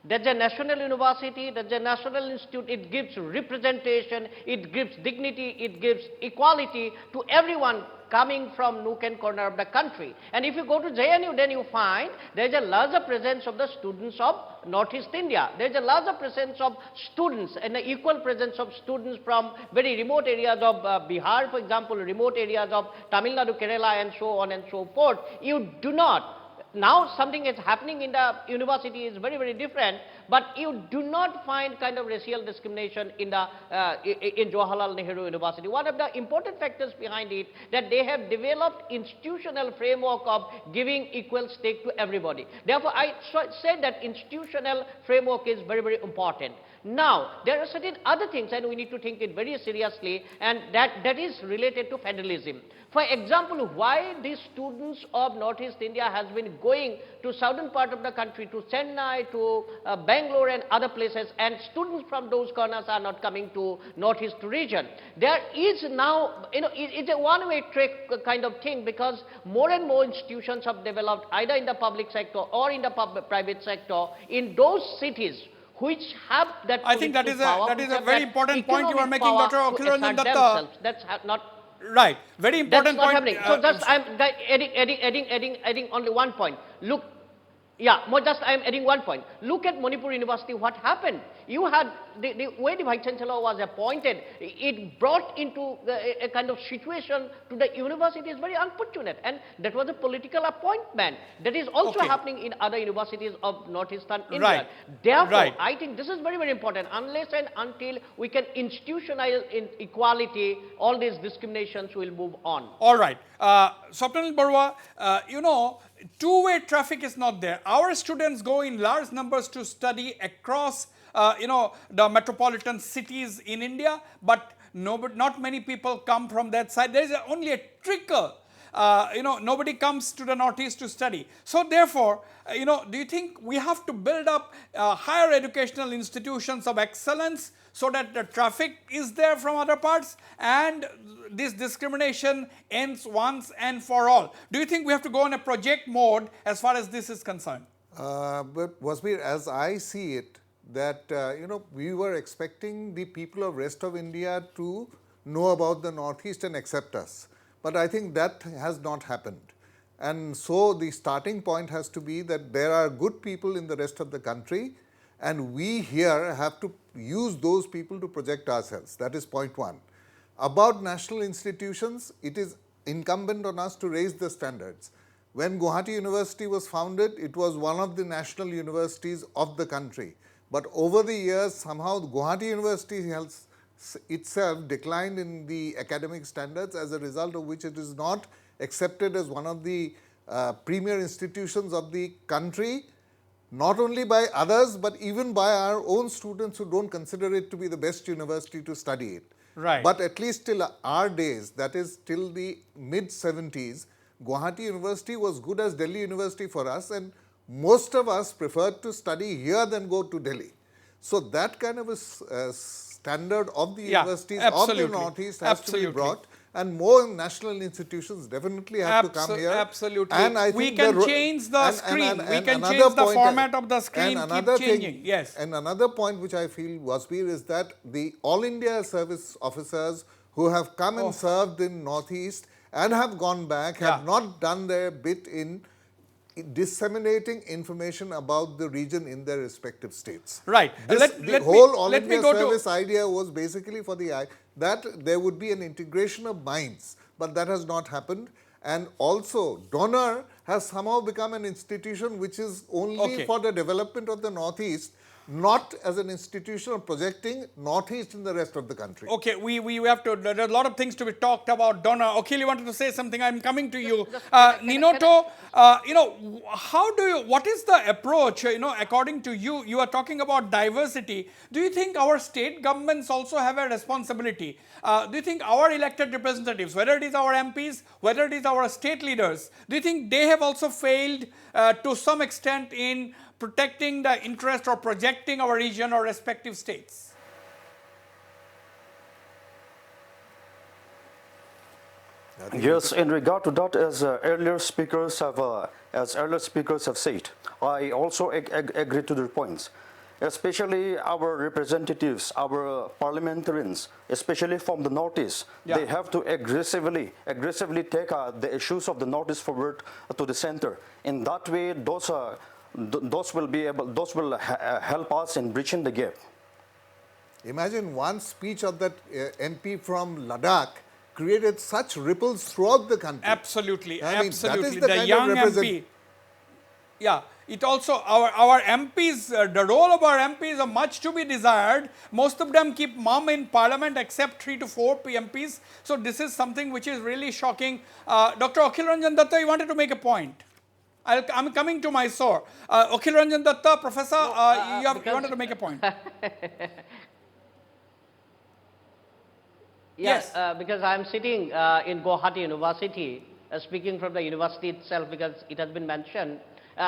Speaker 6: That's a national university, that's a national institute, it gives representation, it gives dignity, it gives equality to everyone coming from nook and corner of the country. And if you go to JNU, then you find there's a larger presence of the students of Northeast India. There's a larger presence of students and an equal presence of students from very remote areas of Bihar, for example, remote areas of Tamil Nadu, Kerala, and so on and so forth. You do not. Now something is happening in the university is very, very different, but you do not find kind of racial discrimination in the in Jawaharlal Nehru University. One of the important factors behind it that they have developed institutional framework of giving equal stake to everybody. Therefore, I said that institutional framework is very, very important. Now, there are certain other things and we need to think it very seriously, and that is related to federalism. For example, why these students of Northeast India has been going to southern part of the country, to Chennai, to Bangalore and other places, and students from those corners are not coming to Northeast region. There is now, it's a one-way track kind of thing, because more and more institutions have developed either in the public sector or in the private sector in those cities which have that
Speaker 2: I think that is
Speaker 6: power,
Speaker 2: a very important point you are making, Dr. Akhil Ranjan Datta.
Speaker 6: themselves. That's not
Speaker 2: Right, very important
Speaker 6: that's not
Speaker 2: point.
Speaker 6: happening. So just I'm adding only one point. Look, just I'm adding one point. Look at Manipur University, what happened. You had, the way the Vice Chancellor was appointed, it brought into a kind of situation to the university is very unfortunate, and that was a political appointment. That is also
Speaker 2: Okay.
Speaker 6: happening in other universities of northeastern India.
Speaker 2: Right.
Speaker 6: Therefore,
Speaker 2: Right.
Speaker 6: I think this is very, very important. Unless and until we can institutionalize in equality, all these discriminations will move on.
Speaker 2: All right. Swapnil Barua, two-way traffic is not there. Our students go in large numbers to study across, the metropolitan cities in India, but not many people come from that side. There is only a trickle. Nobody comes to the Northeast to study. So therefore, do you think we have to build up higher educational institutions of excellence so that the traffic is there from other parts and this discrimination ends once and for all? Do you think we have to go on a project mode as far as this is concerned?
Speaker 7: But Wasbir, as I see it, that we were expecting the people of rest of India to know about the Northeast and accept us. But I think that has not happened. And so the starting point has to be that there are good people in the rest of the country, and we here have to use those people to project ourselves. That is point one. About national institutions, it is incumbent on us to raise the standards. When Guwahati University was founded, it was one of the national universities of the country. But over the years, somehow Guwahati University has itself declined in the academic standards, as a result of which it is not accepted as one of the premier institutions of the country, not only by others, but even by our own students who don't consider it to be the best university to study it.
Speaker 2: Right.
Speaker 7: But at least till our days, that is till the mid-70s, Guwahati University was good as Delhi University for us, and most of us preferred to study here than go to Delhi. So that kind of a standard of the universities of the Northeast has to be brought, and more national institutions definitely have to come here.
Speaker 2: Absolutely.
Speaker 7: And I
Speaker 2: we
Speaker 7: think
Speaker 2: can change the screen. We can change the format of the screen, keep changing. Yes.
Speaker 7: And another point which I feel, Wasbir, is that the All India service officers who have come and served in Northeast and have gone back have not done their bit in disseminating information about the region in their respective states.
Speaker 2: Right.
Speaker 7: The whole All
Speaker 2: let me
Speaker 7: India
Speaker 2: go to-
Speaker 7: service idea was basically for that there would be an integration of minds, but that has not happened. And also, donor has somehow become an institution which is only
Speaker 2: Okay.
Speaker 7: for the development of the Northeast, not as an institution of projecting Northeast in the rest of the country.
Speaker 2: Okay, we have to, there are a lot of things to be talked about. Donna, Akhil, you wanted to say something? I'm coming to you. Ninoto, how do you, what is the approach, according to you, you are talking about diversity. Do you think our state governments also have a responsibility? Do you think our elected representatives, whether it is our MPs, whether it is our state leaders, do you think they have also failed to some extent in protecting the interest or projecting our region or respective states?
Speaker 4: Yes, in regard to that, as earlier speakers have said, I also agree to their points. Especially our representatives, our parliamentarians, especially from the Northeast, they have to aggressively take the issues of the Northeast forward to the center. In that way, those will help us in bridging the gap.
Speaker 7: Imagine one speech of that MP from Ladakh created such ripples throughout the country.
Speaker 2: Absolutely,
Speaker 7: I mean,
Speaker 2: absolutely.
Speaker 7: that is the kind
Speaker 2: young
Speaker 7: of
Speaker 2: MP. Yeah, it also, our MPs, the role of our MPs are much to be desired. Most of them keep mum in parliament except 3 to 4 MPs. So this is something which is really shocking. Dr. Akhil Ranjan Datta, you wanted to make a point. I'm coming to Mysore. Akhil Ranjan Datta, Professor, you wanted to make a point.
Speaker 6: Yes, because I am sitting in Guwahati University, speaking from the university itself, because it has been mentioned.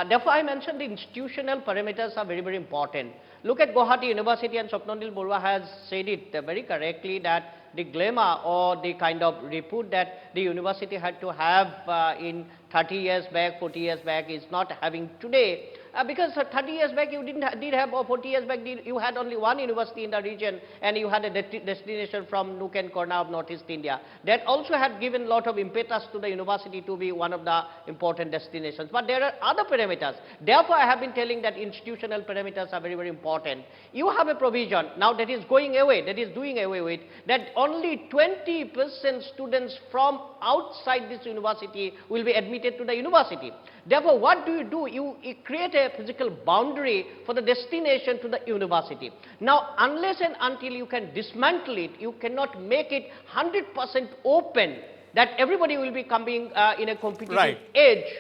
Speaker 6: Therefore, I mentioned the institutional parameters are very, very important. Look at Guwahati University, and Swapnandil Borua has said it very correctly, that the glamour or the kind of repute that the university had to have in 30 years back, 40 years back is not having today. Because 30 years back you did have, or 40 years back you had only one university in the region, and you had a destination from nook and corner of Northeast India. That also had given a lot of impetus to the university to be one of the important destinations. But there are other parameters. Therefore, I have been telling that institutional parameters are very, very important. You have a provision now that is going away, that is doing away with, that only 20% students from outside this university will be admitted to the university. Therefore, what do? You create a physical boundary for the destination to the university. Now, unless and until you can dismantle it, you cannot make it 100% open, that everybody will be coming in a competitive edge.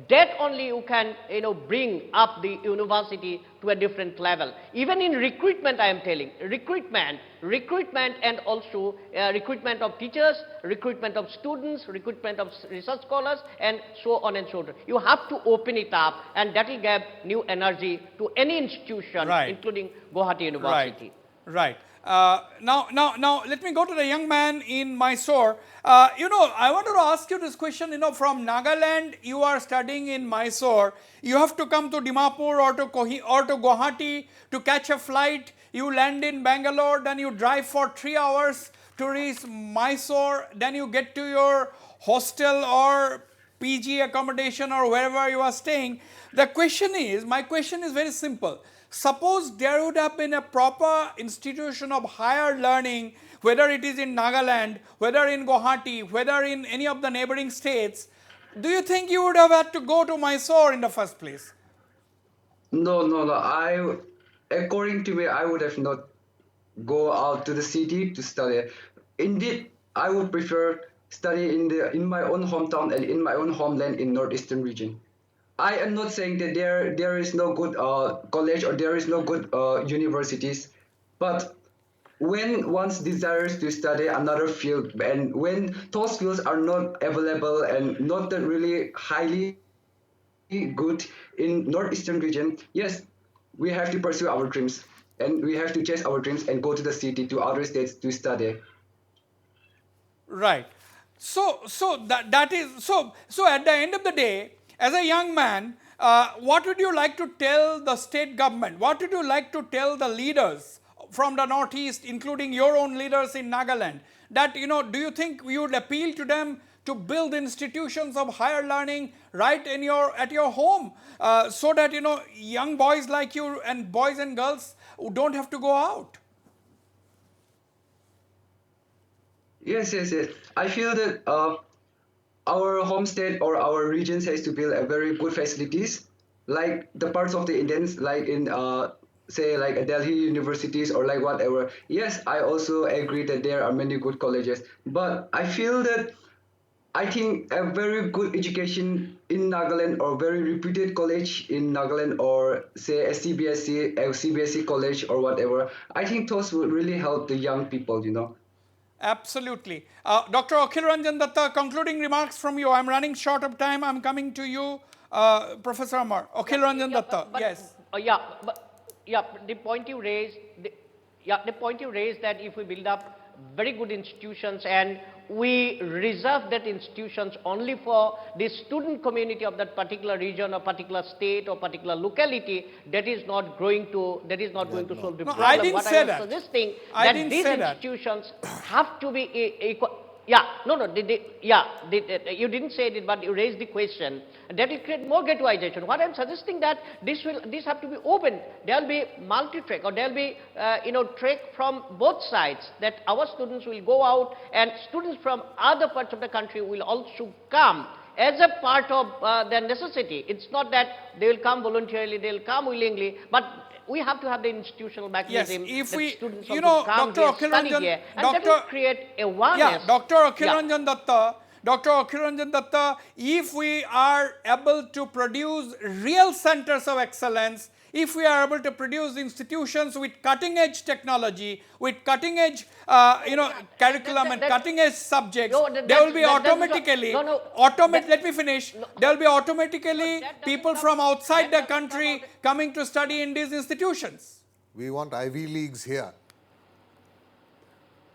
Speaker 6: That only you can, bring up the university to a different level. Even in recruitment, I am telling, recruitment and also recruitment of teachers, recruitment of students, recruitment of research scholars, and so on and so on. You have to open it up, and that will give new energy to any institution, including Guwahati University.
Speaker 2: Right. Now, let me go to the young man in Mysore. I wanted to ask you this question. From Nagaland, you are studying in Mysore. You have to come to Dimapur or to Guwahati to catch a flight. You land in Bangalore, then you drive for 3 hours to reach Mysore. Then you get to your hostel or PG accommodation or wherever you are staying. My question is very simple. Suppose there would have been a proper institution of higher learning, whether it is in Nagaland, whether in Guwahati, whether in any of the neighboring states, do you think you would have had to go to Mysore in the first place?
Speaker 3: No. According to me, I would have not go out to the city to study. Indeed, I would prefer study in my own hometown and in my own homeland in northeastern region. I am not saying that there is no good college or there is no good universities, but when one desires to study another field, and when those fields are not available and not that really highly good in northeastern region, yes, we have to pursue our dreams, and we have to chase our dreams and go to the city, to other states to study.
Speaker 2: Right. So at the end of the day, as a young man, what would you like to tell the state government? What would you like to tell the leaders from the Northeast, including your own leaders in Nagaland? That, do you think we would appeal to them to build institutions of higher learning right in at your home, so that young boys like you and boys and girls don't have to go out.
Speaker 3: Yes, yes, yes. I feel that our home state or our regions has to build a very good facilities, like the parts of the Indians, like in say like a Delhi universities or like whatever. Yes, I also agree that there are many good colleges, but I feel that I think a very good education in Nagaland or very reputed college in Nagaland or say a CBSE college or whatever, I think those would really help the young people, you know.
Speaker 2: Absolutely. Dr. Akhil Ranjan Datta, concluding remarks from you. I'm running short of time. I'm coming to you, Professor Amar. Akhil Ranjan Datta, yes.
Speaker 6: The point you raised, that if we build up very good institutions and we reserve that institutions only for the student community of that particular region or particular state or particular locality, that is not going to solve the problem.
Speaker 2: I didn't
Speaker 6: What
Speaker 2: say
Speaker 6: I was
Speaker 2: that.
Speaker 6: suggesting
Speaker 2: I
Speaker 6: that
Speaker 2: didn't
Speaker 6: these
Speaker 2: say that.
Speaker 6: institutions have to be equal. You didn't say it, but you raised the question that will create more ghettoization. What I'm suggesting that this have to be open. There will be multi-track, or there will be track from both sides, that our students will go out and students from other parts of the country will also come as a part of their necessity. It's not that they will come voluntarily, they will come willingly, but we have to have the institutional mechanism.
Speaker 2: Yes, if
Speaker 6: that
Speaker 2: we,
Speaker 6: students
Speaker 2: you
Speaker 6: also
Speaker 2: know,
Speaker 6: come
Speaker 2: Dr.
Speaker 6: here,
Speaker 2: Akhil
Speaker 6: study
Speaker 2: Ranjan,
Speaker 6: here, and that will create awareness.
Speaker 2: Yeah, Dr. Akhil
Speaker 6: Yeah.
Speaker 2: Ranjan Datta, Dr. Akhil Ranjan Datta, if we are able to produce real centers of excellence, if we are able to produce institutions with cutting edge technology, with cutting edge curriculum and cutting edge subjects, there will be automatically, let me finish, there will be automatically people from outside the country coming to study in these institutions.
Speaker 7: We want Ivy Leagues here.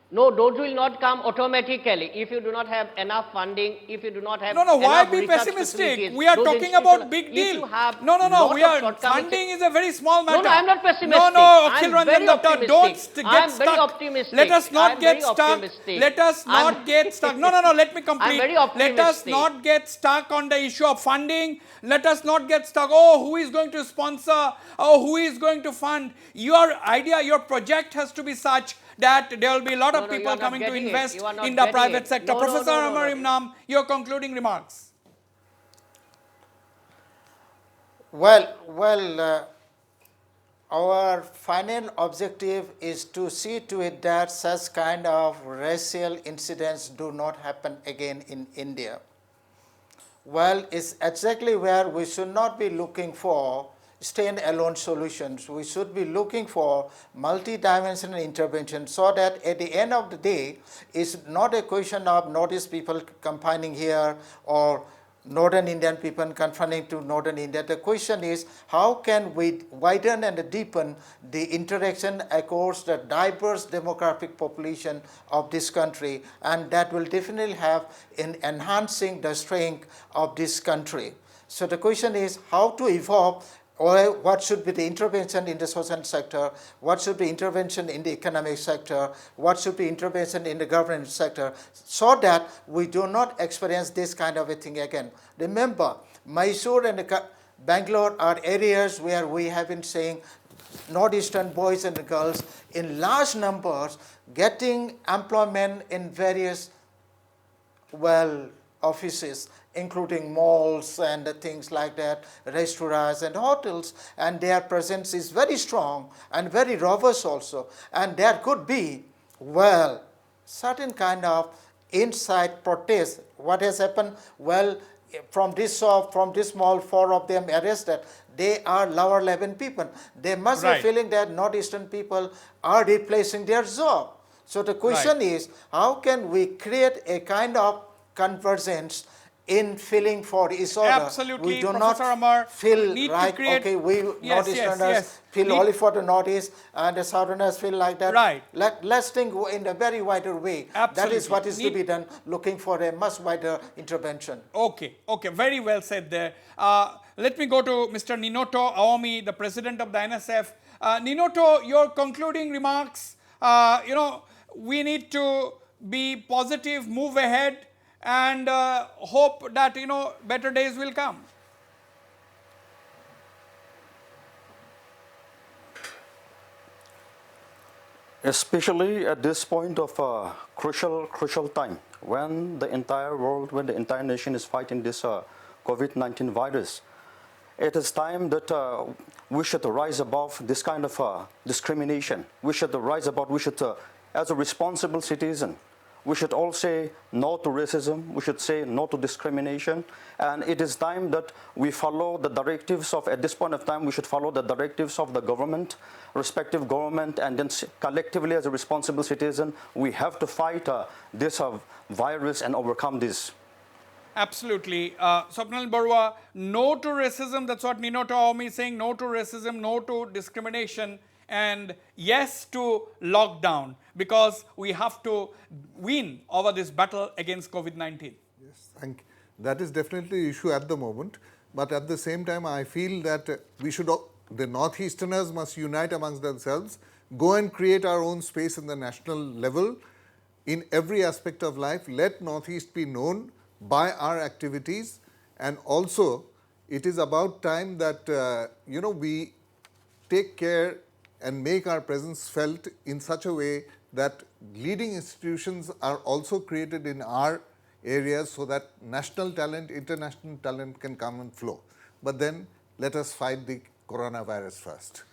Speaker 6: No, those will not come automatically if you do not have enough funding, if you do not have
Speaker 2: why
Speaker 6: enough
Speaker 2: be
Speaker 6: research
Speaker 2: pessimistic?
Speaker 6: facilities.
Speaker 2: We are
Speaker 6: Those
Speaker 2: talking about
Speaker 6: institutions-
Speaker 2: big
Speaker 6: if
Speaker 2: deal.
Speaker 6: you have
Speaker 2: No,
Speaker 6: lot
Speaker 2: we
Speaker 6: of
Speaker 2: are,
Speaker 6: shortcomings-
Speaker 2: funding is a very small matter.
Speaker 6: No, I'm not pessimistic.
Speaker 2: No, Akhil
Speaker 6: I'm
Speaker 2: Ranjan
Speaker 6: very
Speaker 2: Datta,
Speaker 6: optimistic.
Speaker 2: don't get
Speaker 6: I'm
Speaker 2: stuck.
Speaker 6: very optimistic.
Speaker 2: Let us not
Speaker 6: I'm
Speaker 2: get
Speaker 6: very
Speaker 2: stuck.
Speaker 6: optimistic.
Speaker 2: Let us not get stuck. No, let me complete.
Speaker 6: I'm very
Speaker 2: Let us
Speaker 6: optimistic.
Speaker 2: not get stuck on the issue of funding. Let us not get stuck. Oh, who is going to sponsor? Oh, who is going to fund? Your idea, your project has to be such that there will be a lot of
Speaker 6: No, you
Speaker 2: people
Speaker 6: are not
Speaker 2: coming to
Speaker 6: getting it.
Speaker 2: invest
Speaker 6: You are not
Speaker 2: in the
Speaker 6: getting
Speaker 2: private
Speaker 6: it.
Speaker 2: sector.
Speaker 6: No,
Speaker 2: Professor
Speaker 6: no.
Speaker 2: Amar Imnam, your concluding remarks.
Speaker 5: Well, our final objective is to see to it that such kind of racial incidents do not happen again in India. Well, it's exactly where we should not be looking for stand-alone solutions. We should be looking for multi-dimensional intervention so that at the end of the day, it's not a question of Northeast people confining here or Northern Indian people confining to Northern India. The question is, how can we widen and deepen the interaction across the diverse demographic population of this country, and that will definitely have in enhancing the strength of this country. So the question is how to evolve, or what should be the intervention in the social sector, what should be intervention in the economic sector, what should be intervention in the government sector, so that we do not experience this kind of a thing again. Remember, Mysore and Bangalore are areas where we have been saying northeastern boys and girls in large numbers getting employment in various, offices, including malls and things like that, restaurants and hotels, and their presence is very strong and very robust also. And there could be, certain kind of inside protest. What has happened? Well, from this mall, 4 of them arrested. They are lower level people. They must be feeling that northeastern people are replacing their job. So the question is, how can we create a kind of convergence in feeling for each other?
Speaker 2: Absolutely,
Speaker 5: We do
Speaker 2: Professor
Speaker 5: not
Speaker 2: Amar,
Speaker 5: feel
Speaker 2: need to
Speaker 5: like,
Speaker 2: create-
Speaker 5: okay, we northeasterners feel only for the northeast and the southerners feel like that.
Speaker 2: Right.
Speaker 5: Let's think in a very wider way. That is
Speaker 2: Absolutely.
Speaker 5: what is to be done, looking for a much wider intervention.
Speaker 2: Okay, very well said there. Let me go to Mr. Ninoto Aomi, the president of the NSF. Ninoto, your concluding remarks. We need to be positive, move ahead, and hope that, better days will come.
Speaker 4: Especially at this point of a crucial time when the entire world, when the entire nation is fighting this COVID-19 virus. It is time that we should rise above this kind of discrimination. We should rise above, as a responsible citizen, we should all say no to racism, we should say no to discrimination, and it is time that we follow the directives of, at this point of time, we should follow the directives of the government, respective government, and then collectively as a responsible citizen, we have to fight this virus and overcome this.
Speaker 2: Absolutely. Swapnil Barua, no to racism, that's what Nino Taomi is saying, no to racism, no to discrimination, and yes to lockdown, because we have to win over this battle against COVID-19.
Speaker 7: Yes, thank you. That is definitely the issue at the moment. But at the same time, I feel that the Northeasterners must unite amongst themselves, go and create our own space in the national level in every aspect of life. Let Northeast be known by our activities, and also it is about time that we take care and make our presence felt in such a way that leading institutions are also created in our areas so that national talent, international talent can come and flow. But then let us fight the coronavirus first.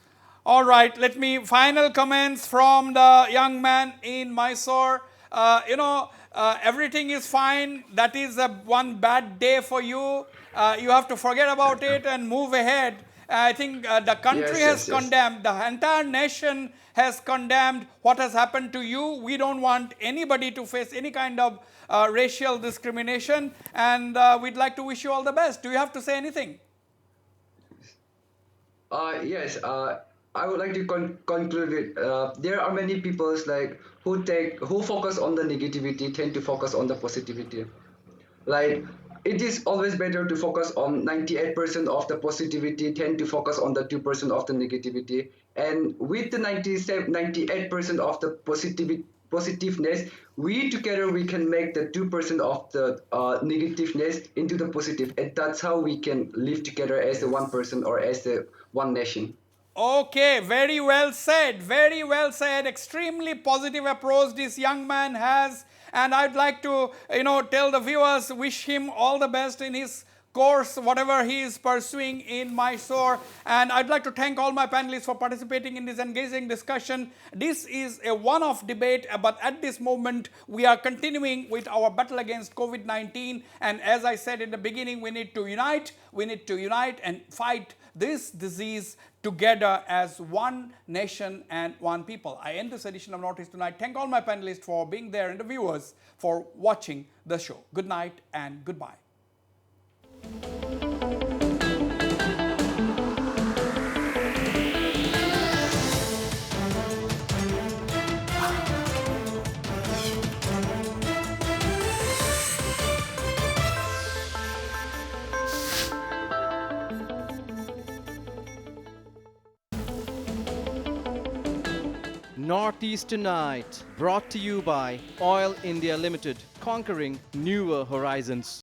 Speaker 2: All right, let me final comments from the young man in Mysore. Everything is fine. That is one bad day for you. You have to forget about it and move ahead. I think the country has condemned, the entire nation has condemned what has happened to you. We don't want anybody to face any kind of racial discrimination, and we'd like to wish you all the best. Do you have to say anything?
Speaker 3: Yes, I would like to conclude with there are many people who focus on the negativity tend to focus on the positivity. Like, it is always better to focus on 98% of the positivity, tend to focus on the 2% of the negativity. And with the 98% of the positiveness, we together we can make the 2% of the negativeness into the positive. And that's how we can live together as the one person or as the one nation.
Speaker 2: Okay, very well said, very well said. Extremely positive approach this young man has, and I'd like to, tell the viewers, wish him all the best in his course, whatever he is pursuing in Mysore. And I'd like to thank all my panelists for participating in this engaging discussion. This is a one-off debate, but at this moment, we are continuing with our battle against COVID-19. And as I said in the beginning, we need to unite and fight this disease together as one nation and one people. I end this edition of Northeast Tonight. Thank all my panelists for being there and the viewers for watching the show. Good night and goodbye.
Speaker 1: Northeast Tonight, brought to you by Oil India Limited, conquering newer horizons.